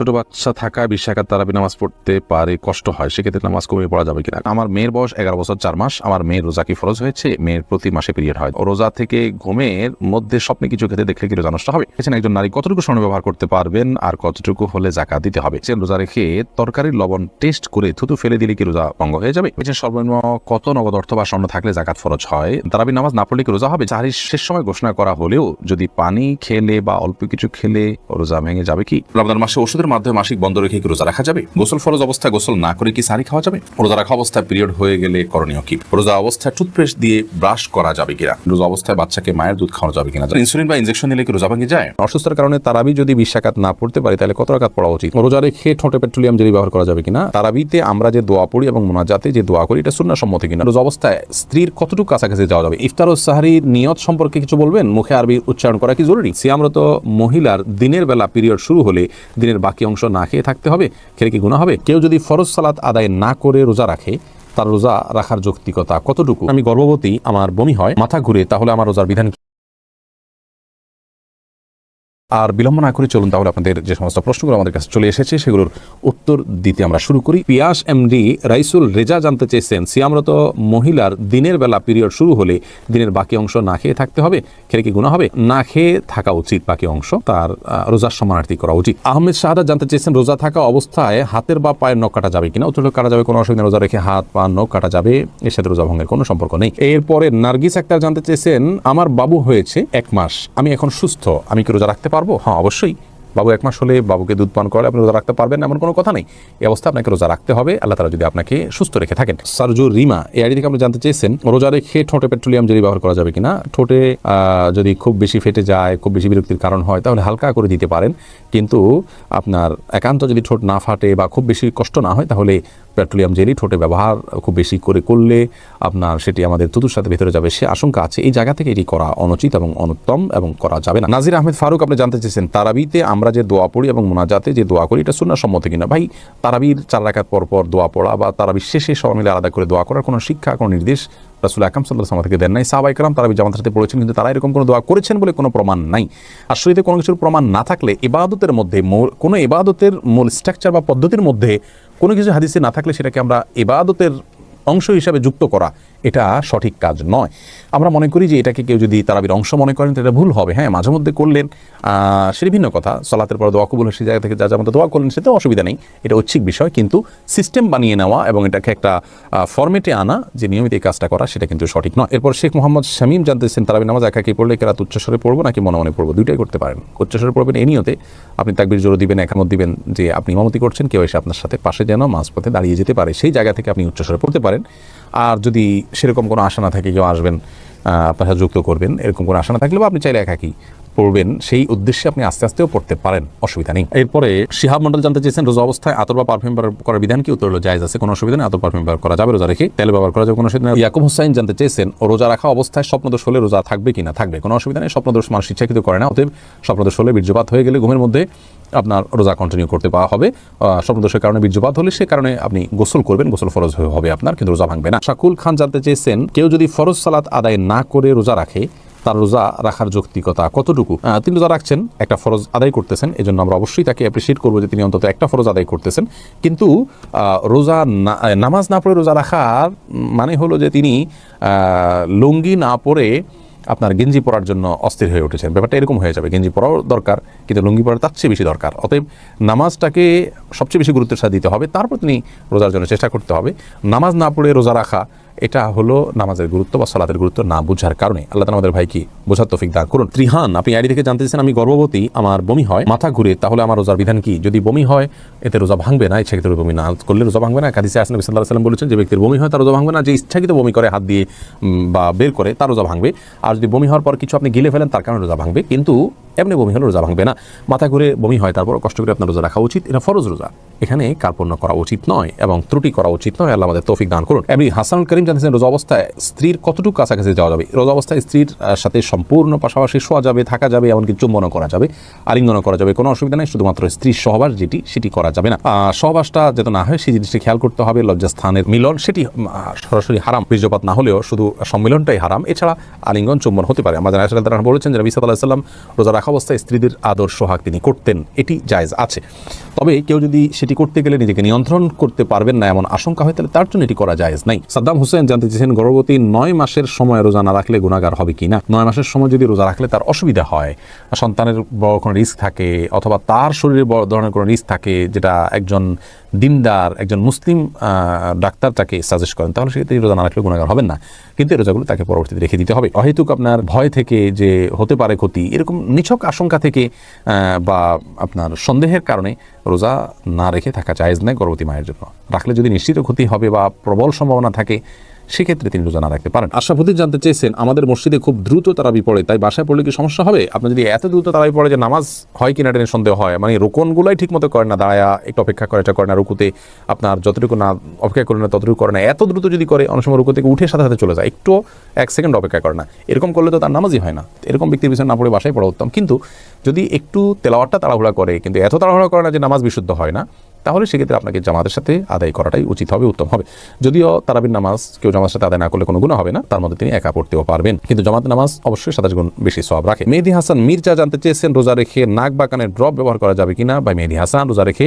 ছোট বাচ্চা থাকা 20 রাকাত তারাবি নামাজ পড়তে পারে, কষ্ট হয়, সেক্ষেত্রে নামাজ কমিয়ে পড়া যাবে কিনা? আমার মেয়ের বয়স 11 বছর 4 মাস। আমার মেয়ের রোজা কি ফরজ হয়েছে? মেয়ের প্রতি মাসে পিরিয়ড হয়। রোজা থেকে ঘুমের মধ্যে স্বপ্নে কিছু খেতে দেখলে কি রোজা নষ্ট হবে? একজন নারী কতটুকু স্বর্ণ ব্যবহার করতে পারবেন আর কতটুকু হলে যাকাত দিতে হবে? রোজা রেখে তরকারির লবণ টেস্ট করে থুতু ফেলে দিলে কি রোজা ভঙ্গ হয়ে যাবে? সর্বনিম্ন কত নগদ অর্থ বা স্বর্ণ থাকলে যাকাত ফরজ হয়? তারাবি নামাজ না পড়লে কি রোজা হবে? সাহরির শেষ সময় ঘোষণা করা হলেও যদি পানি খেলে বা অল্প কিছু খেলে রোজা ভেঙে যাবে কি? রমজান মাসে ওষুধের মাধ্যমে মাসিক বন্ধ রেখে কি রোজা রাখা যাবে? গোসল ফরজ অবস্থায় গোসল না করে কি সাহরি খাওয়া যাবে? রোজা রাখা অবস্থায় পিরিয়ড হয়ে গেলে করণীয় কি? রোজা অবস্থায় টুথপেস্ট দিয়ে ব্রাশ করা যাবে কিনা? রোজা অবস্থায় বাচ্চাকে মায়ের দুধ খাওয়ানো যাবে কিনা? ইনসুলিন বা ইনজেকশন নিলে কি রোজা ভেঙে যায়? অসুস্থতার কারণে তারাবি যদি 20 রাকাত না পড়তে পারি তাহলে কত রাকাত পড়া উচিত? রোজা রেখে ঠোঁটে পেট্রোলিয়াম জেলি ব্যবহার করা যাবে কিনা? তারাবিতে আমরা যে দোয়া পড়ি এবং মোনাজাতে যে দোয়া করি এটা সুন্নাহ সম্মত কিনা? রোজা অবস্থায় স্ত্রীর কতটুকু কাছাকাছি যাওয়া যাবে? ইফতার ও সাহরির নিয়ত সম্পর্কে কিছু বলবেন? মুখে আরবি উচ্চারণ করা কি জরুরি? সিয়ামরত মহিলার দিনের বেলা পিরিয়ড শুরু হলে দিনের বাকি অংশ না খেয়ে থাকতে হবে, খেলে কি গুনাহ হবে? কেউ যদি ফরজ সালাত আদায় না করে রোজা রাখে, তার রোজা রাখার যৌক্তিকতা কতটুকু? আমি গর্ভবতী, আমার বমি হয়, মাথা ঘুরে, তাহলে আমার রোজার বিধান? আর বিলম্ব না করে চলুন তাহলে আপনাদের যে সমস্ত প্রশ্নগুলো আমাদের কাছে চলে এসেছে সেগুলোর উত্তর দিতে আমরা শুরু করি। পিয়াস এমডি রাইসুল রেজা জানতে চেয়েছেন, সিয়ামরত মহিলার দিনের বেলা পিরিয়ড শুরু হলে দিনের বাকি অংশ না খেয়ে থাকতে হবে, খেলে কি গুনাহ হবে? না খেয়ে থাকা উচিত, বাকি অংশ তার রোজার সমানার্থী করা উচিত। আহমেদ শাহাদাত জানতে চেয়েছেন, রোজা থাকা অবস্থায় হাতের বা পায়ের নখ কাটা যাবে কিনা? উত্তর কাটা যাবে, কোনো অসুবিধা। রোজা রেখে হাত পা নখ কাটা যাবে, এর সাথে রোজা ভঙ্গের কোনো সম্পর্ক নেই। এরপরে নার্গিস আক্তার জানতে চেয়েছেন, আমার বাবু হয়েছে 1 মাস, আমি এখন সুস্থ, আমি কি রোজা রাখতে পারবো? হ্যাঁ, অবশ্যই। বাবু 1 মাস হলে বাবুকে দুধ পান করে আপনি রোজা রাখতে পারবেন, এমন কোনো কথা নেই। এই অবস্থা আপনাকে রোজা রাখতে হবে, আল্লাহ তাআলা যদি আপনাকে সুস্থ রেখে থাকেন। সারজু রিমা এই আইডি থেকে আপনি জানতে চেয়েছেন, রোজা রেখে ঠোঁটে পেট্রোলিয়াম জেলি ব্যবহার করা যাবে কিনা? ঠোঁটে যদি খুব বেশি ফেটে যায়, খুব বেশি বিরক্তির কারণ হয়, তাহলে হালকা করে দিতে পারেন। কিন্তু আপনার একান্ত যদি ঠোঁট না ফাটে বা খুব বেশি কষ্ট না হয়, তাহলে পেট্রোলিয়াম জেলি ঠোঁটে ব্যবহার খুব বেশি করলে আপনার সেটি আমাদের থুতুর সাথে ভেতরে যাবে, সে আশঙ্কা আছে। এই জায়গা থেকে এটি করা অনুচিত এবং অনুত্তম এবং করা যাবে না। নাজির আহমেদ ফারুক আপনি জানতে চেয়েছেন, তারাবিতে আমরা যে দোয়া পড়ি এবং মোনাজাতে যে দোয়া করি এটা সুন্নাহ সম্মত কিনা? ভাই, তারাবির 4 রাকাত পর পর দোয়া পড়া বা তারাবির শেষে সবাই মিলে আলাদা করে দোয়া করার কোনো শিক্ষা, কোনো নির্দেশ রাসূল আকরাম সাল্লাল্লাহু আলাইহি ওয়াসাল্লাম থেকে দেন নাই। সাহাবায়ে কেরাম তারাবি জামাতের সাথে পড়েছেন, কিন্তু তারা এরকম কোনো দোয়া করেছেন বলে কোনো প্রমাণ নাই। আর শরীয়তে কোনো কিছুর প্রমাণ না থাকলে, ইবাদতের মধ্যে কোনো ইবাদতের মূল স্ট্রাকচার বা পদ্ধতির মধ্যে কোনো কিছু হাদিসে না থাকলে সেটাকে আমরা ইবাদতের অংশ হিসাবে যুক্ত করা, এটা সঠিক কাজ নয়। আমরা মনে করি যে এটাকে কেউ যদি তারাবির অংশ মনে করেন তো এটা ভুল হবে। হ্যাঁ, মাঝে মধ্যে করলেন সেটা ভিন্ন কথা। সালাতের পর দোয়া কবুল সেই জায়গা থেকে যা মতো দোয়া করলেন, সেটাও অসুবিধা নেই, এটা ঐচ্ছিক বিষয়। কিন্তু সিস্টেম বানিয়ে নেওয়া এবং এটাকে একটা ফরম্যাটে আনা, যে নিয়মিত এই কাজটা করা, সেটা কিন্তু সঠিক নয়। এরপর শেখ মোহাম্মদ শামীম জানতেছেন, তারাবি নামাজ একাকি পড়লে কেরাত উচ্চস্বরে পড়বো নাকি মনে মনে পড়বো? দুইটাই করতে পারেন। উচ্চস্বরে পড়বেন এই নিয়তে, আপনি তাকবীর জোরে দিবেন, একামত দিবেন যে আপনি ইমামতি করছেন, কেউ এসে আপনার সাথে পাশে যেন মাঝপথে দাঁড়িয়ে যেতে পারে, সেই জায়গা থেকে আপনি উচ্চস্বরে পড়তে পারেন। আর যদি সেরকম কোনো আশা না থাকে, কেউ আসবেন আপনার সাথে যুক্ত করবেন, এরকম কোনো আশা না থাকলে বা আপনি চাইলে একাকি পড়বেন, সেই উদ্দেশ্যে আপনি আস্তে আস্তেও পড়তে পারেন, অসুবিধা নেই। এরপরে শিহাব মন্ডল জানতে চেয়েছেন, রোজা অবস্থায় আতর বা পারফিউম ব্যবহার করার বিধান কি? উত্তর হলো জায়েজ আছে, কোনো অসুবিধা নেই। আতর পারফিউম ব্যবহার করা যাবে, রোজা রেখে তেল ব্যবহার করা যাবে, কোনো অসুবিধা নেই। ইয়াকুব হোসাইন জানতে চেয়েছেন, রোজা রাখা অবস্থায় স্বপ্নদোষ হলে রোজা থাকবে কিনা? থাকবে, কোনো অসুবিধা নেই। স্বপ্নদোষ মানুষ ইচ্ছাকৃত করে না, অতএব স্বপ্নদোষ হলে, বীর্যপাত হয়ে গেলে ঘুমের মধ্যে আপনার রোজা কন্টিনিউ করতে পাওয়া হবে। স্বপ্নদোষের কারণে বীর্যপাত হলে সে কারণে আপনি গোসল করবেন, গোসল ফরজ হবে আপনার, কিন্তু রোজা ভাঙবে না। শাকুল খান জানতে চেয়েছেন, কেউ যদি ফরজ সালাত আদায় না করে রোজা রাখে, তার রোজা রাখার যৌক্তিকতা কতটুকু? তিনি রোজা রাখছেন, একটা ফরজ আদায় করতেছেন, এই জন্য আমরা অবশ্যই তাকে অ্যাপ্রিসিয়েট করবো যে তিনি অন্তত একটা ফরজ আদায় করতেছেন। কিন্তু রোজা নামাজ না পড়ে রোজা রাখার মানে হলো যে তিনি লুঙ্গি না পরে আপনার গেঞ্জি পরার জন্য অস্থির হয়ে উঠেছেন। ব্যাপারটা এরকম হয়ে যাবে, গেঞ্জি পরাও দরকার, কিন্তু লুঙ্গি পরা তার চেয়ে বেশি দরকার। অতএব নামাজটাকে সবচেয়ে বেশি গুরুত্বের সাথে দিতে হবে, তারপর তিনি রোজার জন্য চেষ্টা করতে হবে। নামাজ না পড়ে রোজা রাখা, এটা হলো নামাজের গুরুত্ব বা সালাতের গুরুত্ব না বুঝার কারণে। আল্লাহ তাআলা আমাদের ভাইকে বোঝার তৌফিক দান করুন। ত্রিহান আপনি আইডি থেকে জানতে চান, আমি গর্ভবতী, আমার বমি হয়, মাথা ঘুরে, তাহলে আমার রোজার বিধান কি? যদি বমি হয় এতে রোজা ভাঙবে না, ইচ্ছাকৃত বমি না করলে রোজা ভাঙবে না। হাদিসে আসে নবী সাল্লাল্লাহু আলাইহি ওয়াসাল্লাম বলেছেন, যে ব্যক্তির বমি হয় তার রোজা ভাঙবে না, যে ইচ্ছাকৃত বমি করে হাত দিয়ে বা বের করে তার রোজা ভাঙবে। আর যদি বমি হওয়ার পর কিছু আপনি গিলে ফেলেন তার কারণে রোজা ভাঙবে, কিন্তু এমনি বমি হলে রোজা ভাঙবে না। মাথা ঘুরে বমি হয় তারপর কষ্ট করে আপনার রোজা রাখা উচিত, এটা ফরজ রোজা। এখানে কার্পণ্য করা উচিত নয় এবং ত্রুটি করা উচিত নয়। আল্লাহ আমাদের তৌফিক দান করুন। এমনি হাসানুল করিম জানতেছেন রোজা অবস্থায় স্ত্রীর কতটুকু কাছাকাছি যাওয়া যাবে? রোজা অবস্থায় স্ত্রীর সাথে সম্পূর্ণ পাশাপাশি শোয়া যাবে, থাকা যাবে, এমনকি চুম্বনও করা যাবে, আলিঙ্গনও করা যাবে, কোনো অসুবিধা নেই। শুধুমাত্র স্ত্রীর সহবাস সেটি করা যাবে না। সহবাসটা যাতে না হয় সেই জিনিসটা খেয়াল করতে হবে। লজ্জাস্থানের মিলন সেটি সরাসরি হারাম, বীর্যপাত না হলেও শুধু সম্মিলনটাই হারাম। এছাড়া আলিঙ্গন চুম্বন হতে পারে। আমাদের আয়েশা রাদিয়াল্লাহু আনহা বলেছেন যে নবী সাল্লাল্লাহু আলাইহি ওয়াসাল্লাম রোজা রাখা অবস্থায় স্ত্রীদের আদর সোহাগ তিনি করতেন, এটি জায়েজ আছে। তবে কেউ যদি সেটি করতে গেলে নিজেকে নিয়ন্ত্রণ করতে পারবেন না এমন আশঙ্কা হয়, তাহলে তার জন্য এটি করা জায়েজ নাই। সাদ্দাম হোসেন জানতে চেয়েছেন গর্ভবতী 9 মাসের সময় রোজা না রাখলে গুনাহগার হবে কিনা। 9 মাসের সময় যদি রোজা রাখলে তার অসুবিধা হয়, সন্তানের বড় কোনো রিস্ক থাকে অথবা তার শরীরে বড় ধরনের কোনো রিস্ক থাকে, যেটা একজন দিনদার একজন মুসলিম ডাক্তার তাকে সাজেস্ট করেন, তাহলে সেক্ষেত্রে রোজা না রাখলে গুনাহগার হবেন না। কিন্তু এই রোজাগুলো তাকে পরবর্তীতে রেখে দিতে হবে। অহেতুক আপনার ভয় থেকে যে হতে পারে ক্ষতি, এরকম নিছক আশঙ্কা থেকে বা আপনার সন্দেহের কারণে রোজা না রেখে থাকা জায়েজ নয় গর্ভবতী মায়ের জন্য। রাখলে যদি নিশ্চিত ক্ষতি হবে বা প্রবল সম্ভাবনা থাকে, সেক্ষেত্রে তিনি রোজা না রাখতে পারেন। আশরাফুদ্দিন জানতে চেয়েছেন আমাদের মসজিদে খুব দ্রুত তারাবি পড়ে, তাই বাসায় পড়লে কি সমস্যা হবে? আপনি যদি এত দ্রুত তারাবি পড়ে যে নামাজ হয় কিনা এটা সন্দেহ হয়, মানে রোকনগুলাই ঠিক মতো করে না, দাঁড়ায়া একটু অপেক্ষা করে, এটা করে না, রুকুতে আপনার যতটুকু না অপেক্ষা করে না ততটুকু করে না, এত দ্রুত যদি করে অনেক সময় রুকু থেকে উঠে সাথে সাথে চলে যায়, একটু 1 সেকেন্ড অপেক্ষা করে না, এরকম করলে তো তার নামাজই হয় না। এরকম ব্যক্তির পিছনে না পড়ে বাসায় পড়া উত্তম। কিন্তু যদি একটু তেলাওয়াতটা তাড়াহুড়া করে, কিন্তু এত তাড়াহুড়া করে না যে নামাজ বিশুদ্ধ হয় না, তাহলে সেক্ষেত্রে আপনাকে জামাতের সাথে আদায় করাটাই উচিত হবে, উত্তম হবে। যদিও তারাবির নামাজ কেউ জামাতের সাথে আদায় না করলে কোনো গুনাহ হবে না, তার মধ্যে তিনি একা পড়তেও পারবেন, কিন্তু জামাতের নামাজ অবশ্যই 27 গুণ বেশি সওয়াব রাখে। মেহেদী হাসান মির্জা জানতে চেয়েছেন রোজা রেখে নাক বা কানের ড্রপ ব্যবহার করা যাবে কিনা। ভাই মেহেদী হাসান, রোজা রেখে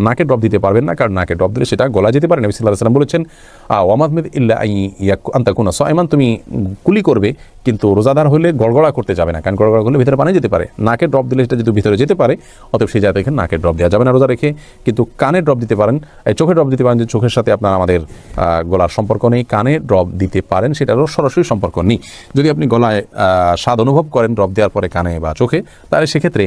নাকে ড্রপ দিতে পারবেন না, কারণ নাকে ড্রপ দিলে সেটা গলা যেতে পারে। নবী সাল্লাল্লাহু আলাইহি ওয়াসাল্লাম বলেছেন ওয়ামাদমিদ ইল্লা আন তাকুনা সাইমান, তুমি কুলি করবে কিন্তু রোজাদার হলে গড়গড়া করতে যাবে না, কারণ গড়গড়া করলে ভিতরে পানি যেতে পারে। নাকে ড্রপ দিলে সেটা যদি ভিতরে যেতে পারে, অতএব সেই জায়গায় নাকে ড্রপ দেওয়া যাবে না রোজা রেখে। কিন্তু কানে ড্রপ দিতে পারেন, চোখে ড্রপ দিতে পারেন, যে চোখের সাথে আপনার আমাদের গলার সম্পর্ক নেই, কানে ড্রপ দিতে পারেন, সেটারও সরাসরি সম্পর্ক নেই। যদি আপনি গলায় স্বাদ অনুভব করেন ড্রপ দেওয়ার পরে কানে বা চোখে, তাহলে সেক্ষেত্রে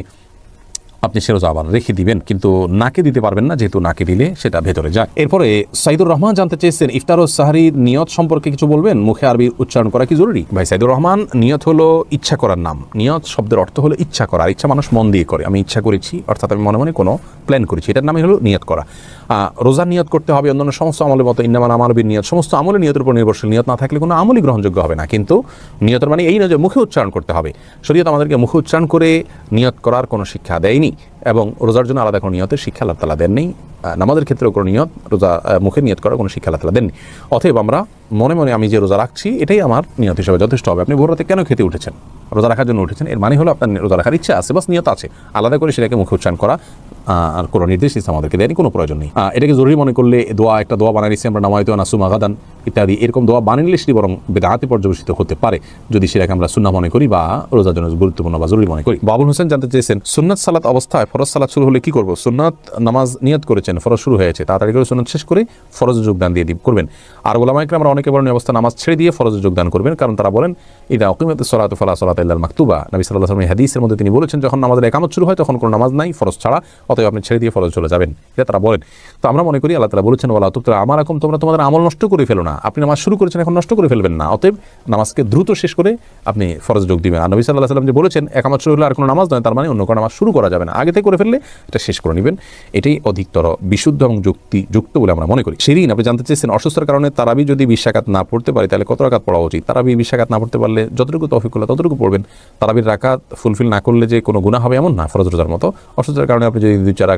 আপনি সে রোজা আবার রেখে দিবেন, কিন্তু নাকে দিতে পারবেন না, যেহেতু নাকে দিলে সেটা ভেতরে যায়। এরপরে সাইদুর রহমান জানতে চেয়েছেন ইফতার ও সাহরির নিয়ত সম্পর্কে কিছু বলবেন, মুখে আরবি উচ্চারণ করা কি জরুরি? ভাই সাইদুর রহমান, নিয়ত হলো ইচ্ছা করার নাম। নিয়ত শব্দের অর্থ হলো ইচ্ছা করা, আর ইচ্ছা মানুষ মন দিয়ে করে। আমি ইচ্ছা করেছি, অর্থাৎ আমি মনে মনে কোনো প্ল্যান করেছি, এটার নামই হলো নিয়ত করা। রোজার নিয়ত করতে হবে অন্যান্য সমস্ত আমলের মতো, ইন্নামাল আমালু বিন্নিয়াত, সমস্ত আমলের নিয়তের উপর নির্ভরশীল। নিয়ত না থাকলে কোনো আমলই গ্রহণযোগ্য হবে না। কিন্তু নিয়তের মানে এই নয় যে মুখে উচ্চারণ করতে হবে। শরীয়ত আমাদেরকে মুখে উচ্চারণ করে নিয়ত করার কোনো শিক্ষা দেয়নি, এবং রোজার জন্য আলাদা কোনো নিয়তের শিক্ষা আল্লাহ তাআলা দেননি। নামাজের ক্ষেত্রেও কোনো নিয়ত, রোজা মুখে নিয়ত করার কোনো শিক্ষা আল্লাহ তাআলা দেননি। অতএব আমরা মনে মনে আমি যে রোজা রাখছি এটাই আমার নিয়ত হিসেবে যথেষ্ট হবে। আপনি ভোর রাতে কেন খেতে উঠেছেন? রোজা রাখার জন্য উঠেছেন, এর মানে হলো আপনার রোজা রাখার ইচ্ছা আছে, বাস নিয়ত আছে। আলাদা করে সেটাকে মুখে উচ্চারণ করা আর কোনো নির্দেশ ইসলাম আমাদেরকে দেয়নি, কোনো প্রয়োজন নেই। এটাকে জরুরি মনে করলে একটা দোয়া বানিয়ে নিচ্ছি আমরা, নামায়তু নাসুমা গাদান ইত্যাদি, এরকম দোয়া বানিয়ে সেটি বরং বিদআতে পর্যবেসিত হতে পারে, যদি সেটাকে আমরা সুন্নাহ মনে করি বা রোজার জন্য গুরুত্বপূর্ণ বা জরুরি মনে করি। বাবুল হোসেন জানতে চেয়েছেন সুন্নাত সালাত অবস্থায় ফরজ সালাত শুরু হলে কি করব? সুন্নাত নামাজ নিয়ত করেছেন, ফরজ শুরু হয়েছে, তাড়াতাড়ি করে সুন্নাত শেষ করে ফরজে যোগদান দিয়ে করবেন। আর ওলামায়ে কেরাম অনেকে বলেন অবস্থা নামাজ ছেড়ে দিয়ে ফরজে যোগদান করবেন, কারণ তারা বলেন ইদা উকিমাতিস সালাতু ফালা সালাতা ইল্লাল মাকতুবা। নবী সাল্লাল্লাহু আলাইহি ওয়াসাল্লাম হাদিসের মধ্যে তিনি বলেছেন যখন নামাজের ইকামত শুরু হয় তখন কোনো নামাজ নাই ফরজ ছাড়া, অতএব আপনি ছেড়ে দিয়ে ফরজ চলে যাবেন, এটা তারা বলেন। তো আমরা মনে করি আল্লাহ তাআলা বলেছেন ওয়ালা তুবতিলু আমালাকুম, তোমরা তোমাদের আমল নষ্ট করে ফেলো না। আপনি নামাজ শুরু করেছেন, এখন নষ্ট করে ফেলবেন না, অতএব নামাজকে দ্রুত শেষ করে আপনি ফরজ যোগ দিবেন। আর নবী সাল্লাল্লাহু আলাইহি ওয়াসাল্লাম যে বলেছেন ইকামত শুরু হলে আর কোনো নামাজ নয়, তার মানে অন্য কোনো নামাজ শুরু করা যাবে না, আগে থেকে করে ফেললে এটা শেষ করে নেবেন, এটাই অধিকতর বিশুদ্ধ এবং যুক্ত বলে আমরা মনে করি। শিরিন, আপনি জানতে চেয়েছেন অসুস্থতার কারণে তারাবি যদি 20 রাকাত না পড়তে পারে তাহলে কত রাকাত পড়া উচিত? তারাবি 20 রাকাত না পড়তে পারলে যতটুকু তৌফিক হলো ততটুকু পড়বেন। তারাবির রাকাত ফুলফিল না করলে যে কোনো গুনাহ হবে এমন না, ফরজ রোজার মতো। অসুস্থতার কারণে আপনি যদি 2-4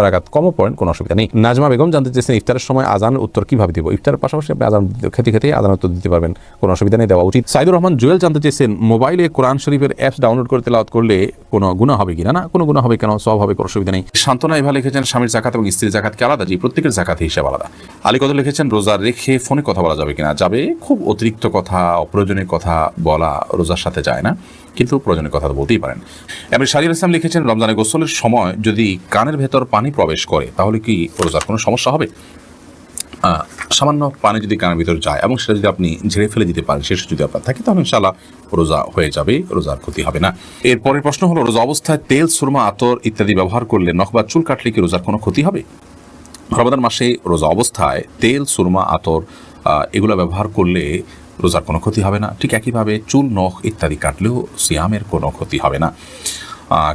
রাকাত কমও পড়েন কোনো অসুবিধা নেই। নাজমা বেগম জানতে চেয়েছেন ইফতারের সময় আজানের উত্তর কিভাবে দিব? ইফতারের পাশাপাশি আপনি আজান খেতে আজানের উত্তর দিতে পারবেন, কোনো অসুবিধা নেই, দেওয়া উচিত। সাইদুর রহমান জুয়েল জানতে চেয়েছেন মোবাইলে কোরআন শরীফের অ্যাপস ডাউনলোড করে তেলাওয়াত করলে কোনো গুনাহ হবে কিনা? না, কোনো গুনাহ হবে কেন, সওয়াব হবে, কোনো অসুবিধা নেই। শান্তনা এভাবে লিখেছেন স্বামীর যাকাত এবং স্ত্রীর যাকাত কি আলাদা? জি, প্রত্যেকের যাকাত হিসাব আলাদা। আলী কত লিখেছেন রোজা রেখে ফোনে কথা বলা যাবে কিনা? যাবে। খুব অতিরিক্ত কথা, অপ্রয়োজনীয় কথা বলা রোজার সাথে যায় না, কিন্তু প্রয়োজনীয় কথা তো বলতেই পারেন। এমনি শাহরিয়ার ইসলাম লিখেছেন রমজানে গোসলের সময় যদি কানের ভেতর পানি প্রবেশ করে তাহলে কি রোজার কোনো সমস্যা হবে? সামান্য পানি যদি কানের ভিতর যায় এবং সেটা যদি আপনি ঝেড়ে ফেলে দিতে পারেন, শেষ যদি আপনার থাকে, তাহলে ইনশাআল্লাহ রোজা হয়ে যাবে, রোজার ক্ষতি হবে না। এর পরের প্রশ্ন হলো রোজা অবস্থায় তেল, সুরমা, আতর ইত্যাদি ব্যবহার করলে নখ বা চুল কাটলে কি রোজার কোনো ক্ষতি হবে? রমাদান মাসে রোজা অবস্থায় তেল, সুরমা, আতর এগুলো ব্যবহার করলে রোজার কোনো ক্ষতি হবে না। ঠিক একইভাবে চুল, নখ ইত্যাদি কাটলেও সিয়ামের কোনো ক্ষতি হবে না,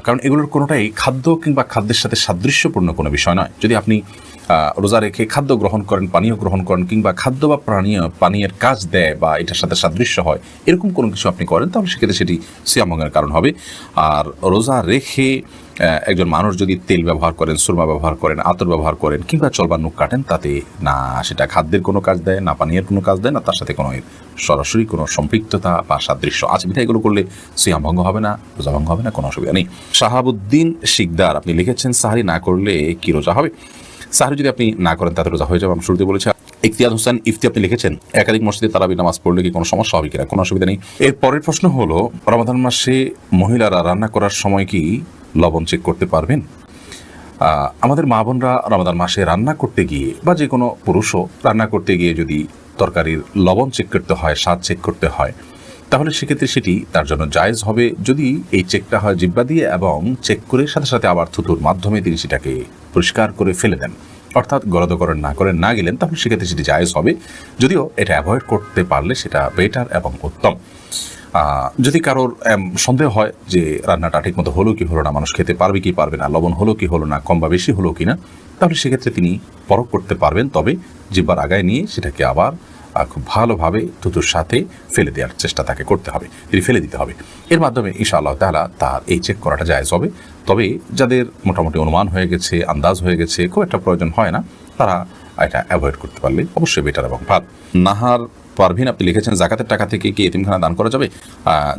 কারণ এগুলোর কোনোটাই খাদ্য কিংবা খাদ্যের সাথে সাদৃশ্যপূর্ণ কোনো বিষয় নয়। যদি আপনি রোজা রেখে খাদ্য গ্রহণ করেন, পানীয় গ্রহণ করেন, কিংবা খাদ্য বা পানীয়ের কাজ দেয় বা এটার সাথে সাদৃশ্য হয়, এরকম কোনো কিছু আপনি করেন, তাহলে সেক্ষেত্রে সেটি সিয়াম ভঙ্গের কারণ হবে। আর রোজা রেখে একজন মানুষ যদি তেল ব্যবহার করেন, সুরমা ব্যবহার করেন, আতর ব্যবহার করেন, কিংবা চলবার নখ কাটেন, তাতে না সেটা খাদ্যের কোনো কাজ দেয়, না পানীয়ের কোনো কাজ দেয়, না তার সাথে কোনো সরাসরি কোনো সম্পৃক্ততা বা সাদৃশ্য আছে, বিধায় এগুলো করলে সিয়াম ভঙ্গ হবে না, রোজা ভঙ্গ হবে না, কোনো অসুবিধা নেই। শাহাবুদ্দিন শিকদার আপনি লিখেছেন, সাহারি না করলে কি রোজা হবে? সাহারি যদি আপনি না করেন তাতে রোজা হয়ে যাবে, আমি শুরুতে বলেছি। ইফতিয়াদ হোসেন ইফতি আপনি লিখেছেন, একাধিক মসজিদে তারাবি নামাজ পড়লে কি কোনো সমস্যা হবে কিনা? কোনো অসুবিধা নেই। এর পরের প্রশ্ন হলো, রমাদান মাসে মহিলারা রান্না করার সময় কি লবণ চেক করতে পারবেন? আমাদের মা বোনরা রমাদান মাসে রান্না করতে গিয়ে, বা যে কোনো পুরুষও রান্না করতে গিয়ে যদি তরকারির লবণ চেক করতে হয়, স্বাদ চেক করতে হয়, তাহলে সেক্ষেত্রে সেটি তার জন্য জায়েজ হবে যদি এই চেকটা হয় জিহ্বা দিয়ে, এবং চেক করে সাথে সাথে আবার থুতুর মাধ্যমে তিনি সেটাকে পরিষ্কার করে ফেলে দেন, অর্থাৎ গলদকরণ না গেলেন, তাহলে সেক্ষেত্রে সেটি জায়েজ হবে। যদিও এটা অ্যাভয়েড করতে পারলে সেটা বেটার এবং উত্তম। যদি কারোর সন্দেহ হয় যে রান্নাটা ঠিক মতো হলো কি হলো না, মানুষ খেতে পারবে কি পারবে না, লবণ হলো কি হলো না, কম বা বেশি হলো কি না, তাহলে সেক্ষেত্রে তিনি পরখ করতে পারবেন। তবে জিহ্বার আগায় নিয়ে সেটাকে আবার খুব ভালোভাবে থুতুর সাথে ফেলে দেওয়ার চেষ্টা তাকে করতে হবে, তিনি ফেলে দিতে হবে। এর মাধ্যমে ইনশাআল্লাহ তাআলা তার এই চেক করাটা জায়েজ হবে। তবে যাদের মোটামুটি অনুমান হয়ে গেছে, আন্দাজ হয়ে গেছে, খুব একটা প্রয়োজন হয় না, তারা এটা অ্যাভয়েড করতে পারলে অবশ্যই বেটার এবং ভালো। নাহার পারভিন আপনি লিখেছেন, জাকাতের টাকা থেকে কি এতিমখানা দান করা যাবে?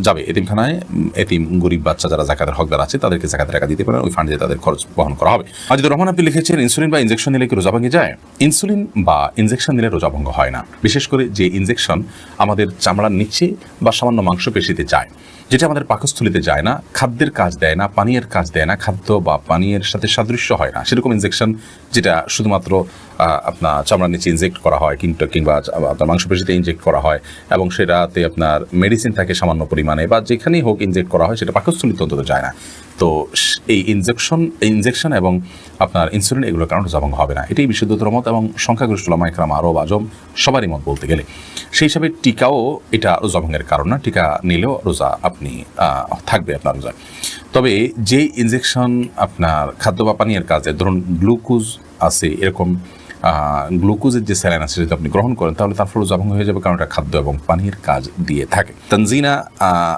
যাবে। এতিমখানায় এতিম গরিব বাচ্চা যারা জাকাতের হকদার আছে তাদেরকে জাকাতের টাকা দিতে পারেন, ওই ফান্ডে তাদের খরচ বহন করা হবে। আজিদুর রহমান আপনি লিখেছেন, ইনসুলিন বা ইনজেকশন নিলে কি রোজা ভেঙে যায়? ইনসুলিন বা ইনজেকশন নিলে রোজা ভঙ্গ হয় না। বিশেষ করে যে ইনজেকশন আমাদের চামড়ার নিচে বা সামান্য মাংসপেশিতে যায়, যেটা আমাদের পাকস্থলিতে যায় না, খাদ্যের কাজ দেয় না, পানীয়ের কাজ দেয় না, খাদ্য বা পানীয়ের সাথে সাদৃশ্য হয় না, সেরকম ইনজেকশন যেটা শুধুমাত্র আপনার চামড়ার নিচে ইনজেক্ট করা হয়, কিংবা আপনার মাংসপেশিতে ইনজেক্ট করা হয়, এবং সেটাতে আপনার মেডিসিন থাকে সামান্য পরিমাণে, বা যেখানেই হোক ইনজেক্ট করা হয়, সেটা পাকস্থলিতে অন্তত যায় না। তো এই ইনজেকশন এবং আপনার ইনসুলিন এগুলোর কারণে রোজা ভঙ্গ হবে না। এটাই বিশুদ্ধতর মত এবং সংখ্যাগরিষ্ঠ উলামা ইকরাম, আরব আজম সবারই মত বলতে গেলে। সেই হিসাবে টিকাও এটা রোজা ভঙ্গের কারণ না, টিকা নিলেও রোজা আপনি থাকবে আপনার রোজা। তবে যে ইনজেকশন আপনার খাদ্য বা পানীয়ের কাজে, ধরুন গ্লুকোজ আছে, এরকম গ্লুকোজের যে স্যালাইন আছে যদি আপনি গ্রহণ করেন, তাহলে তার ফলে রোজা ভঙ্গ হয়ে যাবে, কারণ এটা খাদ্য এবং পানির কাজ দিয়ে থাকে। তানজিনা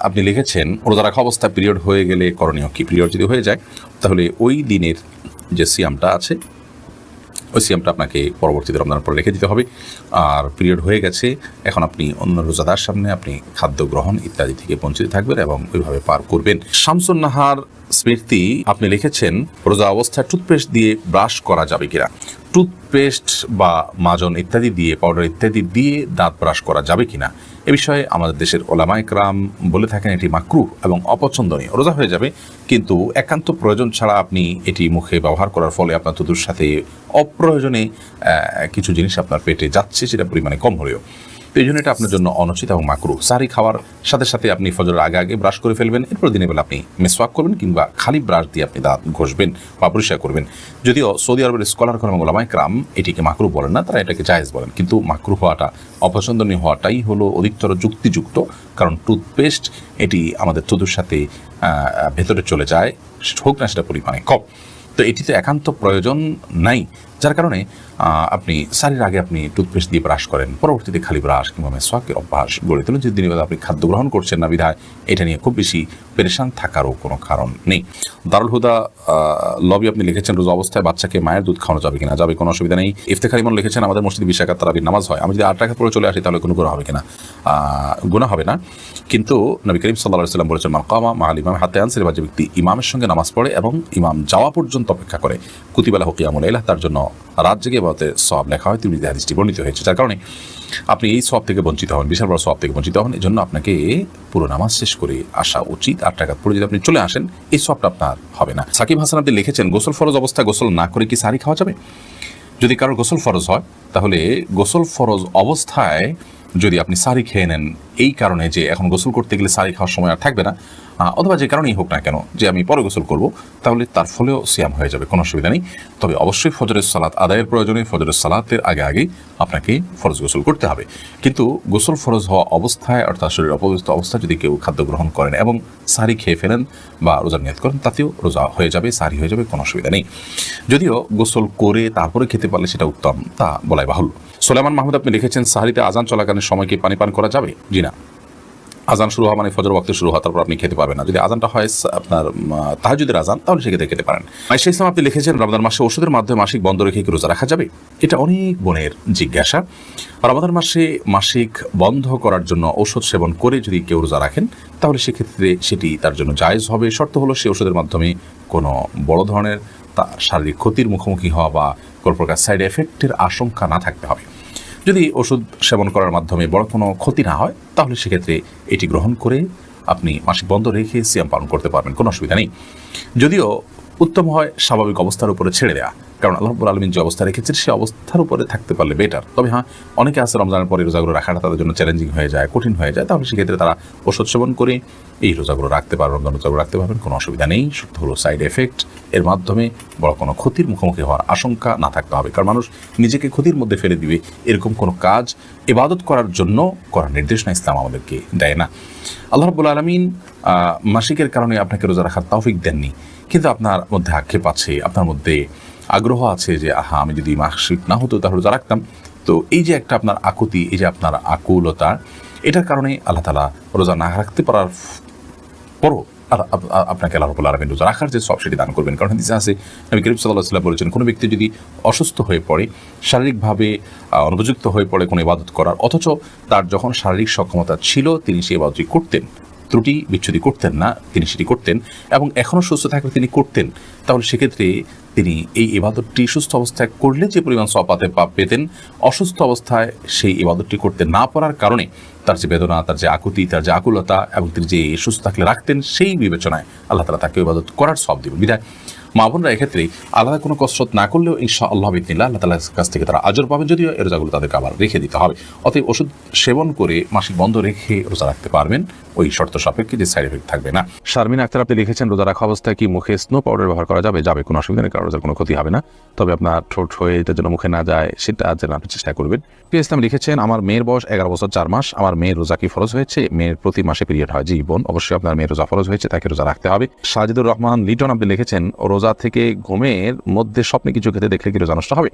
আপনি লিখেছেন, রোজা রাখা অবস্থায় পিরিয়ড হয়ে গেলে করণীয় কি? পিরিয়ড যদি হয়ে যায়, তাহলে ওই দিনের যে সিয়ামটা আছে, ওই সিয়ামটা আপনাকে পরবর্তীতে রমজান পরে রেখে দিতে হবে। আর পিরিয়ড হয়ে গেছে, এখন আপনি অন্য রোজাদার সামনে আপনি খাদ্য গ্রহণ ইত্যাদি থেকে বঞ্চিত থাকবেন এবং ওইভাবে পার করবেন। শামসুন নাহার স্মৃতি আপনি লিখেছেন, রোজা অবস্থায় টুথপেস্ট দিয়ে ব্রাশ করা যাবে কিনা? টুথপেস্ট বা মাজন ইত্যাদি দিয়ে, পাউডার ইত্যাদি দিয়ে দাঁত ব্রাশ করা যাবে কিনা, এ বিষয়ে আমাদের দেশের ওলামা ইকরাম বলে থাকেন এটি মাকরুহ এবং অপছন্দনীয়। রোজা হয়ে যাবে, কিন্তু একান্ত প্রয়োজন ছাড়া আপনি এটি মুখে ব্যবহার করার ফলে আপনার থুতুর সাথে অপ্রয়োজনে কিছু জিনিস আপনার পেটে যাচ্ছে, সেটা পরিমাণে কম হলেও, তো এই জন্য এটা আপনার জন্য অনুচিত এবং মাকরুহ। সাহরি খাওয়ার সাথে সাথে আপনি ফজরের আগে ব্রাশ করে ফেলবেন, এরপর দিনের বেলা আপনি মিসওয়াক করবেন, কিংবা খালি ব্রাশ দিয়ে আপনি দাঁত ঘষবেন বা পরিষ্কার করবেন। যদিও সৌদি আরবের স্কলার এবং ওলামা ইকরাম এটিকে মাকরুহ বলেন না, তারা এটাকে জায়েজ বলেন, কিন্তু মাকরুহ হওয়াটা, অপছন্দনীয় হওয়াটাই হলো অধিকতর যুক্তিযুক্ত। কারণ টুথপেস্ট এটি আমাদের থুতুর সাথে ভেতরে চলে যায়, হোক না সেটা পরিমাণে কম, তো এটিতে একান্ত প্রয়োজন নাই, যার কারণে আপনি সারির আগে আপনি টুথপেস্ট দিয়ে ব্রাশ করেন, পরবর্তীতে খালি ব্রাশ কিংবা মেসওয়াকের অভ্যাস গড়ে তোলেন। যে দিনের বেলা আপনি খাদ্য গ্রহণ করছেন না বিধায় এটা নিয়ে খুব বেশি পেরেশান থাকারও কোনো কারণ নেই। দারুল হুদা লবি আপনি লিখেছেন, রোজা অবস্থায় বাচ্চাকে মায়ের দুধ খাওয়ানো যাবে কিনা? যাবে, কোনো অসুবিধা নেই। ইফতেখার ইমন লিখেছেন, আমাদের মসজিদে 20 রাকাত তারাবির নামাজ হয়, আমি যদি 8 রাকাত পরে চলে আসি তাহলে কোনো গুনাহ হবে কিনা? গুনাহ হবে না, কিন্তু নবী করিম সাল্লাল্লাহু আলাইহি ওয়াসাল্লাম বলেছেন, মান কামা মা'আল ইমাম হাত্তা ইয়ানসির, যে ব্যক্তি ইমামের সঙ্গে নামাজ পড়ে এবং ইমাম যাওয়া পর্যন্ত অপেক্ষা করে, কুতিবা লাহু কিয়ামুল লাইল, তার জন্য রাত জেগে ইবাদতের সওয়াব লেখা হয়। তিরমিজি হাদিসটি বর্ণিত হয়েছে, যার কারণে আপনি এই সওয়াব থেকে বঞ্চিত হন, বিশাল বড় সওয়াব থেকে বঞ্চিত হন। এই জন্য আপনাকে পুরো নামাজ শেষ করে আসা উচিত। 8 রাকাত পরে যদি আপনি চলে আসেন, এই সওয়াবটা আপনার হবে না। সাকিব হাসান আপনি লিখেছেন, গোসল ফরজ অবস্থায় গোসল না করে কি সাহরি খাওয়া যাবে? যদি কারোর গোসল ফরজ হয়, তাহলে গোসল ফরজ অবস্থায় যদি আপনি সাহরি খেয়ে নেন, এই কারণে যে এখন গোসল করতে গেলে সাহরি খাওয়ার সময় আর থাকবে না, অথবা যে কারণেই হোক না কেন যে আমি পরে গোসল করব, তাহলে তার ফলেও সিয়াম হয়ে যাবে, কোনো অসুবিধা নেই। তবে অবশ্যই ফজরের সালাত আদায়ের প্রয়োজনে ফজরের সালাতের আগে আগেই আপনাকে ফরজ গোসল করতে হবে। কিন্তু গোসল ফরজ হওয়া অবস্থায় অর্থাৎ শরীর অপবিত্র অবস্থায় যদি কেউ খাদ্য গ্রহণ করেন এবং সাহরি খেয়ে ফেলেন বা রোজার নিয়ত করেন, তাতেও রোজা হয়ে যাবে, সাহরি হয়ে যাবে, কোনো অসুবিধা নেই। যদিও গোসল করে তারপরে খেতে পারলে সেটা উত্তম, তা বলাই বাহুল্য। সোলাইমান মাহমুদ আপনি লিখেছেন, সাহরিতে আজান চলাকালীন সময় কি পানি পান করা যাবে? জি না। আজান শুরু হওয়া মানে ফজর ওয়াক্তে শুরু হওয়া, তারপর আপনি খেতে পারবেন না। যদি আজানটা হয় আপনার তাহাজ্জুদের আজান, তাহলে সেক্ষেত্রে খেতে পারেন। আয়েশা ইসলাম আপনি লিখেছেন, রমজান মাসে ওষুধের মাধ্যমে মাসিক বন্ধ রেখে কি রোজা রাখা যাবে? এটা অনেক বোনের জিজ্ঞাসা। রমজান মাসে মাসিক বন্ধ করার জন্য ওষুধ সেবন করে যদি কেউ রোজা রাখেন, তাহলে সেক্ষেত্রে সেটি তার জন্য জায়েজ হবে। শর্ত হলো সে ওষুধের মাধ্যমে কোনো বড় ধরনের শারীরিক ক্ষতির মুখোমুখি হওয়া বা কোনো প্রকার সাইড এফেক্টের আশঙ্কা না থাকতে হবে। যদি ওষুধ সেবন করার মাধ্যমে বড় কোনো ক্ষতি না হয়, তাহলে সেক্ষেত্রে এটি গ্রহণ করে আপনি মাসিক বন্ধ রেখে সিয়াম পালন করতে পারবেন, কোনো অসুবিধা নেই। যদিও উত্তম হয় স্বাভাবিক অবস্থার উপরে ছেড়ে দেওয়া, কারণ আল্লাহ রাব্বুল আলামিন যে অবস্থা রেখেছেন সেই অবস্থার উপরে থাকতে পারলে বেটার। তবে হ্যাঁ, অনেকে আছে রমজানের পরে রোজাগুলো রাখাটা তাদের জন্য চ্যালেঞ্জিং হয়ে যায়, কঠিন হয়ে যায়, তাহলে সেক্ষেত্রে তারা ওষুধ সেবন করে এই রোজাগুলো রাখতে পারবেন, রমজান রোজাগুলো রাখতে পারবেন, কোনো অসুবিধা নেই। শুধু হলো সাইড এফেক্ট, এর মাধ্যমে বড় কোনো ক্ষতির মুখোমুখি হওয়ার আশঙ্কা না থাকতে হবে। কারণ মানুষ নিজেকে ক্ষতির মধ্যে ফেলে দিবে এরকম কোনো কাজ ইবাদত করার জন্য করার নির্দেশনা ইসলাম আমাদেরকে দেয় না। আল্লাহ রাব্বুল আলামিন মাসিকের কারণে আপনাকে রোজা রাখার তৌফিক দেননি, কিন্তু আপনার মধ্যে আক্ষেপ আছে, আপনার মধ্যে আগ্রহ আছে যে আমি যদি মাসিক না হতো তাহলে রোজা রাখতাম। তো এই যে একটা আপনার আকুতি, এই যে আপনার আকুলতা, এটার কারণে আল্লাহ তাআলা রোজা না রাখতে পারার পরও আপনাকে আল্লাহ রাব্বুল আলামিন রোজা রাখার যে সব সেটি দান করবেন। কারণ হাদিসে আছে, নবী করিম সাল্লাল্লাহু আলাইহি ওয়াসাল্লাম বলেছেন, কোনো ব্যক্তি যদি অসুস্থ হয়ে পড়ে, শারীরিকভাবে অনুপযুক্ত হয়ে পড়ে কোনো ইবাদত করার, অথচ তার যখন শারীরিক সক্ষমতা ছিল তিনি সেই ইবাদতটি করতেন, ত্রুটি বিচ্ছুতি করতেন না, তিনি সেটি করতেন এবং এখনও সুস্থ থাকলে তিনি করতেন, তাহলে সেক্ষেত্রে তিনি এই ইবাদতটি সুস্থ অবস্থায় করলে যে পরিমাণ সওয়াবে পাপ পেতেন, অসুস্থ অবস্থায় সেই ইবাদতটি করতে না পারার কারণে তার যে বেদনা, তার যে আকুতি, তার যে আকুলতা এবং তিনি যে সুস্থ থাকলে রাখতেন, সেই বিবেচনায় আল্লাহ তাআলা তাকে ইবাদত করার সওয়াব দিবেন। বিধায় মা বোনরা এক্ষেত্রে আলাদা কোনো কসরত না করলেও ইনশাআল্লাহ বিদিনিল্লাহ আল্লাহ তাআলার কাছ থেকে তারা আজর পাবেন, যদিও এই রোজাগুলো তাদেরকে আবার রেখে দিতে হবে। অতএব ওষুধ সেবন করে মাসিক বন্ধ রেখে রোজা রাখতে পারবেন, ওই শর্ত সাপেক্ষে যে সাইড এফেক্ট থাকবে না। শারমিন আক্তার আপনি লিখেছেন, রোজা রাখা অবস্থায় কি মুখে স্নো পাউডার ব্যবহার করা যাবে? যাবে, কোনো অসুবিধা নেই, কারণ রোজার কোনো ক্ষতি হবে না। তবে আপনার ঠোঁট হয়ে এটা যেন মুখে না যায় সেটা যেন আপনি চেষ্টা করবেন। ইসলাম লিখেছেন, আমার মেয়ের বয়স 11 বছর 4 মাস, আমার মেয়ের রোজা কি ফরজ হয়েছে? মেয়ের প্রতি মাসে পিরিয়ড হয়। জি বোন, অবশ্যই আপনার মেয়ের রোজা ফরজ হয়েছে, তাকে রোজা রাখতে হবে। সাজিদুর রহমান লিটন আপনি লিখেছেন, রোজা থেকে ঘুমের মধ্যে স্বপ্নে কিছু খেতে দেখলে কি রোজা নষ্ট হবে?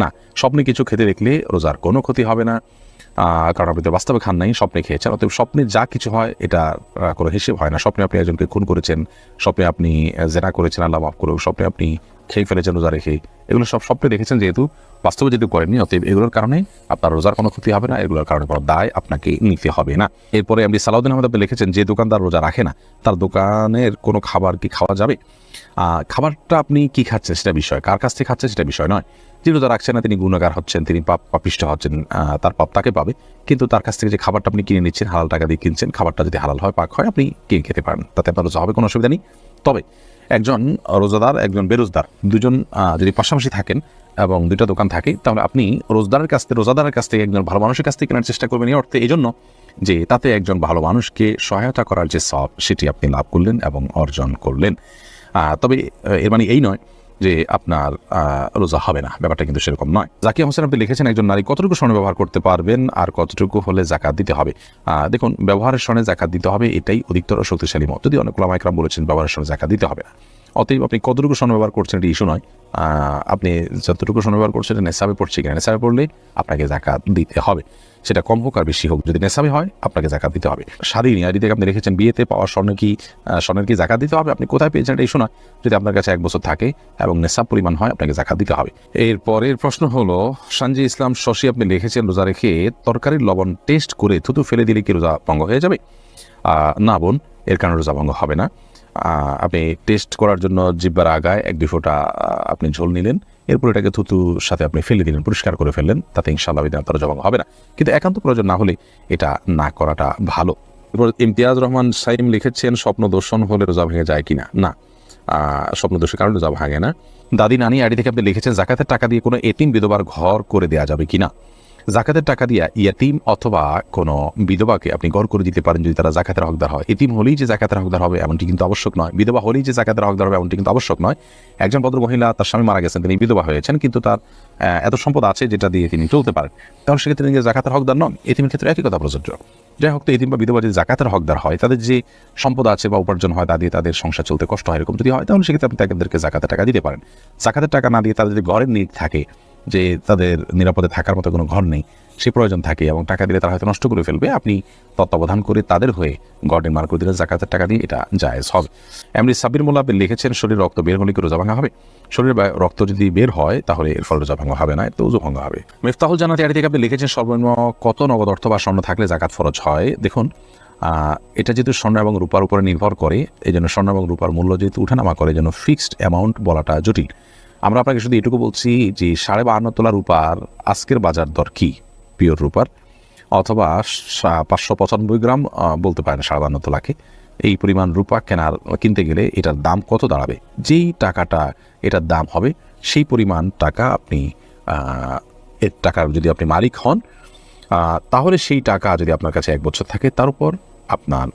না, স্বপ্নে কিছু খেতে দেখলে রোজার কোনো ক্ষতি হবে না, কারণ আপনি তো বাস্তবে খান নাই, স্বপ্নে খেয়েছেন। অতএব স্বপ্নে যা কিছু হয় এটা কোনো হিসেব হয় না। স্বপ্নে আপনি একজনকে খুন করেছেন, স্বপ্নে আপনি জেনা করেছেন, আল্লাহ মাফ করুক, স্বপ্নে আপনি খেয়ে ফেলেছেন রোজা রেখে, এগুলো সব স্বপ্নে দেখেছেন, যেহেতু বাস্তবে যেহেতু করেননি, অতএব এগুলোর কারণে আপনার রোজার কোনো ক্ষতি হবে না, এগুলোর কারণে কোনো দায় আপনাকে নিতে হবে না। এরপরে আপনি সালাউদ্দিন আহমেদ আপনি লিখেছেন, যে দোকানদার রোজা রাখে না তার দোকানের কোনো খাবার কি খাওয়া যাবে? খাবারটা আপনি কি খাচ্ছেন সেটা বিষয়, কার কাছ থেকে খাচ্ছেন সেটা বিষয় নয়। যিনি রোজা রাখছেন না তিনি গুনাহগার হচ্ছেন, তিনি পাপিষ্ঠ হচ্ছেন, তার পাপ তাকে পাবে। কিন্তু তার কাছ থেকে যে খাবারটা আপনি কিনে নিচ্ছেন, হালাল টাকা দিয়ে কিনছেন, খাবারটা যদি হালাল হয়, পাক হয়, আপনি কিনে খেতে পারেন, তাতে আপনার রোজা হবে, কোনো অসুবিধা নেই। তবে একজন রোজাদার, একজন বেরোজদার, দুজন যদি পাশাপাশি থাকেন এবং দুইটা দোকান থাকে, তাহলে আপনি রোজাদারের কাছ থেকে একজন ভালো মানুষের কাছ থেকে কেনার চেষ্টা করবেন, এই অর্থে এই জন্য যে তাতে একজন ভালো মানুষকে সহায়তা করার যে সওয়াব সেটি আপনি লাভ করলেন এবং অর্জন করলেন। তবে এর মানে এই নয় যে আপনার রোজা হবে না, ব্যাপারটা কিন্তু সেরকম নয়। জাকিয়া হোসেন আপনি লিখেছেন, একজন নারী কতটুকু স্বর্ণ ব্যবহার করতে পারবেন আর কতটুকু হলে জাকাত দিতে হবে? দেখুন, ব্যবহারের স্বর্ণে জাকাত দিতে হবে, এটাই অধিকতর শক্তিশালী মত, যদি অনেক ওলামা ইকরাম বলেছেন ব্যবহারের স্বর্ণে জাকাত দিতে হবে না। অতএব আপনি কতটুকু স্বর্ণ ব্যবহার করছেন এটি ইস্যু নয়, আপনি যতটুকু স্বর্ণ ব্যবহার করছেন নেশাবে পড়ছে কিনা, নেশাবে পড়লে আপনাকে জাকাত দিতে হবে, সেটা কম হোক আর বেশি হোক, যদি নেশাবে হয় আপনাকে জাকাত দিতে হবে। স্বাধীন আইডি থেকে আপনি রেখেছেন, বিয়েতে পাওয়া স্বর্ণের কি জাকাত দিতে হবে? আপনি কোথায় পেয়েছেন এটা ইস্যু নয়, যদি আপনার কাছে 1 বছর থাকে এবং নেশাব পরিমাণ হয় আপনাকে জাকাত দিতে হবে। এরপরের প্রশ্ন হলো, সানজি ইসলাম শশী আপনি লিখেছেন, রোজা রেখে তরকারির লবণ টেস্ট করে থুতু ফেলে দিলে কি রোজা ভঙ্গ হয়ে যাবে? না বোন, এর কারণে রোজা ভঙ্গ হবে না। আপনি টেস্ট করার জন্য জিহ্বার আগায় 1-2 ফোঁটা আপনি ঝোল নিলেন, এরপর এটাকে থুতুর সাথে আপনি ফেলে দিলেন, পরিষ্কার করে ফেললেন, তাতে ইনশাআল্লাহ আপনার রোজা ভঙ্গ হবে না। কিন্তু একান্ত প্রয়োজন না হলে এটা না করাটা ভালো। এরপর ইমতিয়াজ রহমান সাইম লিখেছেন, স্বপ্ন দর্শন হলে রোজা ভেঙে যায় কিনা? না, স্বপ্ন দোষের কারণে রোজা ভাঙে না। দাদি নানি আইডি থেকে আপনি লিখেছেন, জাকাতের টাকা দিয়ে কোনো এতিম বিধবার ঘর করে দেওয়া যাবে কিনা? জাকাতের টাকা দিয়া ইয়াতিম অথবা কোনো বিধবাকে আপনি গড় করে দিতে পারেন যদি তারা জাকাতের হকদার হয়। এতিম হলেই যে জাকাতের হকদার হবে এমনটি কিন্তু আবশ্যক নয়, বিধবা হলেই যে জাকাতের হকদার হবে এমনটি কিন্তু আবশ্যক নয়। একজন ভদ্র মহিলা, তার স্বামী মারা গেছেন, তিনি বিধবা হয়েছেন, কিন্তু তার এত সম্পদ আছে যেটা দিয়ে তিনি চলতে পারেন, তাহলে সেক্ষেত্রে তিনি জাকাতের হকদার নন। এতিমের ক্ষেত্রে একই কথা প্রযোজ্য। যাই হোক, তো এতিম বা বিধবা যদি জাকাতের হকদার হয়, তাদের যে সম্পদ আছে বা উপার্জন হয় তা দিয়ে তাদের সংসার চলতে কষ্ট হয়, এরকম যদি হয়, তাহলে সেক্ষেত্রে আপনি তাদেরকে জাকাতের টাকা দিতে পারেন। জাকাতের টাকা না দিয়ে তাদের যদি ঘরের নিড থাকে, যে তাদের নিরাপদে থাকার মতো কোনো ঘর নেই, সে প্রয়োজন থাকে এবং টাকা দিলে তারা হয়তো নষ্ট করে ফেলবে, আপনি তত্ত্বাবধান করে তাদের হয়ে ঘর নির্মাণ করে দিলে জাকাতের টাকা দিয়ে এটা জায়েজ হবে। এমনি সাব্বির মোল্লা আপনি লিখেছেন, শরীর রক্ত বের হলে কি রোজা ভাঙা হবে? শরীরের রক্ত যদি বের হয় তাহলে এর ফলে রোজা ভাঙা হবে না, এর তো ওযু ভাঙা হবে। মিফতাহুল জান্নাত এর থেকে আপনি লিখেছেন, সর্বনিম্ন কত নগদ অর্থ বা স্বর্ণ থাকলে জাকাত ফরজ হয়? দেখুন, এটা যেহেতু স্বর্ণ এবং রূপার উপরে নির্ভর করে, এই জন্য স্বর্ণ এবং রূপার মূল্য যেহেতু উঠানামা করে, যেন ফিক্সড অ্যামাউন্ট বলাটা জটিল। আমরা আপনাকে শুধু এটুকু বলছি যে 52.5 তোলা রূপার আজকের বাজার দর কি, পিওর রূপার, অথবা 595 গ্রাম বলতে পারেন 52.5 তোলাকে, এই পরিমাণ রূপা কিনতে গেলে এটার দাম কত দাঁড়াবে? যেই টাকাটা এটার দাম হবে সেই পরিমাণ টাকা আপনি এর টাকার যদি আপনি মালিক হন, তাহলে সেই টাকা যদি আপনার কাছে 1 বছর থাকে, তার উপর আপনার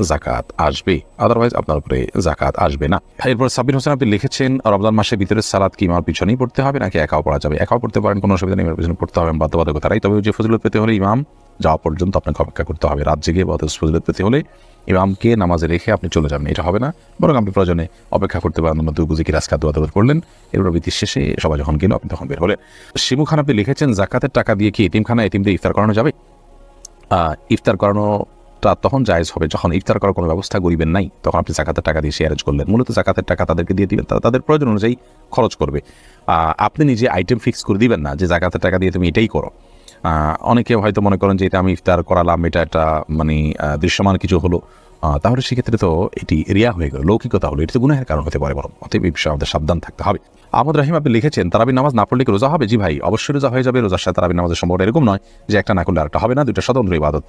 জাকাত আসবে, আদারওয়াইজ আপনার উপরে জাকাত আসবে না। এরপর সাব্বির হোসেন আপনি লিখেছেন, রমজান মাসের ভিতরে সালাত কি ইমামের পিছনেই পড়তে হবে নাকি একাও পড়া যাবে? একাও পড়তে পারেন, কোনো অসুবিধা নেই, ইমামের পিছনে পড়তে হবে বাধ্যবাধকতা নাই। তবে যে ফজিলত পেতে হলে ইমাম যাওয়া পর্যন্ত আপনাকে অপেক্ষা করতে হবে। রাত জেগে বা ফজিলত পেতে হলে ইমামকে নামাজে রেখে আপনি চলে যাবেন, এটা হবে না। বরং আপনি প্রয়োজনে অপেক্ষা করতে পারেন, দুগুজি কি রাজকা দোয়া করলেন, এরপর বিতির শেষে সবাই যখন গেল আপনি তখন বের হলেন। শিমু খান আপনি লিখেছেন, জাকাতের টাকা দিয়ে কি এতিমখানা এতিমদের ইফতার করানো যাবে? ইফতার করানোটা তখন জায়েজ হবে যখন ইফতার করার কোনো ব্যবস্থা গরিবের নাই, তখন আপনি জাকাতের টাকা দিয়ে সে অ্যারেঞ্জ করলেন। মূলত জাকাতের টাকা তাদেরকে দিয়ে দিবেন, তারা তাদের প্রয়োজন অনুযায়ী খরচ করবে। আপনি নিজে আইটেম ফিক্স করে দিবেন না যে জাকাতের টাকা দিয়ে তুমি এটাই করো। অনেকে হয়তো মনে করেন যে এটা আমি ইফতার করালাম, এটা একটা মানে দৃশ্যমান কিছু হলো, তাহলে সেক্ষেত্রে তো এটি রিয়া হয়ে গেল, লৌকিকতা হলো, এটি তো গুনাহের কারণ হতে পারে। বরং অতএব এই বিষয়ে আমাদের সাবধান থাকতে হবে। আহমদ রাহিম আপনি লিখেছেন, তারাবির নামাজ না পড়লে কি রোজা হবে? জি ভাই, অবশ্যই রোজা হয়ে যাবে। রোজার সাথে তারাবির নামাজের সম্পর্ক এরকম নয় যে একটা না করলে আরেকটা হবে না, দুইটা স্বতন্ত্র ইবাদত।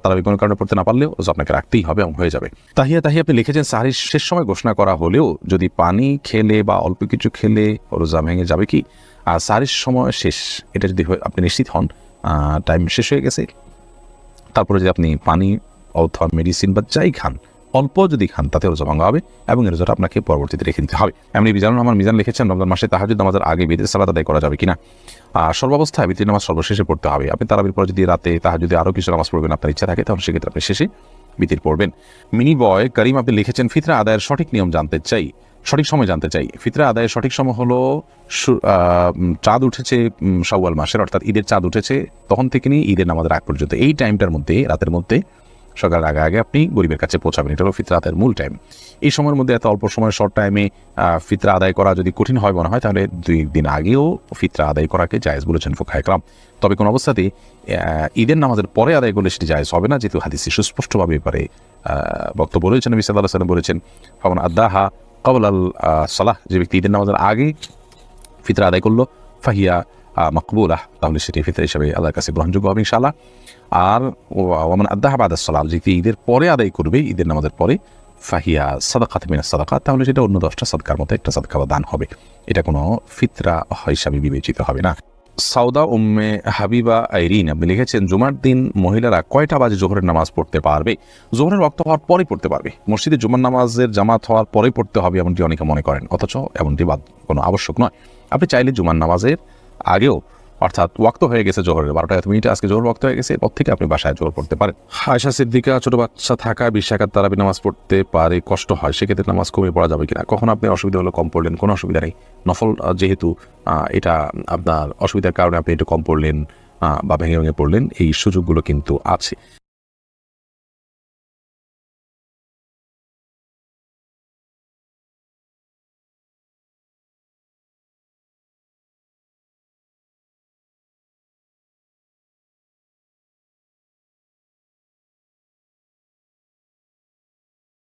তারাবি কোনো কারণে পড়তে না পারলেও রোজা আপনাকে রাখতেই হবে এবং হয়ে যাবে। তাহিয়া আপনি লিখেছেন, সাহরির শেষ সময় ঘোষণা করা হলেও যদি পানি খেলে বা অল্প কিছু খেলে রোজা ভেঙে যাবে কি? আর সাহরির সময় শেষ, এটা যদি আপনি নিশ্চিত হন টাইম শেষ হয়ে গেছে, তারপরে যদি আপনি পানি অথবা মেডিসিন বা যাই খান, অল্প যদি খান, তাতে রোজা ভাঙা হবে এবং এই রোজাটা আপনাকে পরবর্তীতে রেখে দিতে হবে। এমনি মিজানুর রহমান মিজান লিখেছেন, রমজান মাসে তাহাজ্জুদ নামাজের আগে বিতির সালাত আদায় করা যাবে কিনা? সর্বাবস্থায় বিতির নামাজ সর্বশেষে পড়তে হবে। আপনি তারাবির পরে যদি রাতে তাহাজ্জুদে আরও কিছু নামাজ পড়বেন আপনার ইচ্ছা থাকে, তাহলে সেক্ষেত্রে আপনি শেষে বিতির পড়বেন। মিনি বয় করিম আপনি লিখেছেন, ফিতরা আদায়ের সঠিক নিয়ম জানতে চাই, সঠিক সময় জানতে চাই। ফিতরা আদায়ের সঠিক সময় হলো চাঁদ উঠেছে শাওয়াল মাসের, অর্থাৎ ঈদের চাঁদ উঠেছে তখন থেকে নিয়ে ঈদের নামাজের আগ পর্যন্ত, এই টাইমটার মধ্যে, রাতের মধ্যে, সকালের আগে আগে আপনি গরিবের কাছে পৌঁছাবেন। এটা হলো ফিতরা আদায়ের মূল টাইম। এই সময়ের মধ্যে এত অল্প সময়, শর্ট টাইমে ফিতরা আদায় করা যদি কঠিন হয় মনে হয়, তাহলে 2 দিন আগেও ফিতরা আদায় করাকে জায়েজ বলেছেন ফুকাহায়ে কেরাম। তবে কোনো অবস্থাতেই ঈদের নামাজের পরে আদায় করলে সেটি জায়েজ হবে না, যেহেতু হাদিসে সুস্পষ্টভাবে এবারে বক্তব্য রয়েছেন। নবী সাল্লাল্লাহু আলাইহি ওয়াসাল্লাম বলেছেন, ফামান আদাহা ক্বাবলা আল সালাহ, যে ব্যক্তি ঈদের নামাজের আগে ফিতরা আদায় করলো, ফাহিয়া মাকবুলাহ, তাহলে সেটি ফিতরা হিসাবে আল্লাহর কাছে গ্রহণযোগ্য হবে ইনশাআল্লাহ। আর ওয়ামান আদাহা বাদা সালাহ, যে ঈদের পরে আদায় করবে, ঈদের নামাজের পরে, ফাহিয়া সাদাকাত মিনাস সাদাকাত, তাহলে সেটা অন্য 10টা সাদকার মতো একটা সাদকা বা দান হবে, এটা কোনো ফিতরা হিসাবে বিবেচিত হবে না। সাউদা উম্মে হাবিবা আইরিন আপনি লিখেছেন, জুমার দিন মহিলারা কয়টা বাজে জোহরের নামাজ পড়তে পারবে? জোহরের ওয়াক্ত হওয়ার পরেই পড়তে পারবে। মসজিদে জুমার নামাজের জামাত হওয়ার পরেই পড়তে হবে এমনটি অনেকে মনে করেন, অথচ এমনটি কোনো আবশ্যক নয়। আপনি চাইলে জুমার নামাজের আগেও, অর্থাৎ ওয়াক্ত হয়ে গেছে জোহরের 12টা মিনিটে, আজকে জোহর ওয়াক্ত হয়ে গেছে, এরপর থেকে আপনি বাসায় জোহর পড়তে পারেন। আয়েশা সিদ্দিকা, ছোট বাচ্চা থাকা 20 রাকাত তারাবি নামাজ পড়তে পারে, কষ্ট হয়, সেক্ষেত্রে নামাজ কমিয়ে পড়া যাবে কিনা? কখন আপনি অসুবিধা হলে কম পড়লেন, কোনো অসুবিধা নেই। নফল যেহেতু এটা আপনার অসুবিধার কারণে আপনি একটু কম পড়লেন বা ভেঙে ভেঙে পড়লেন, এই সুযোগগুলো কিন্তু আছে।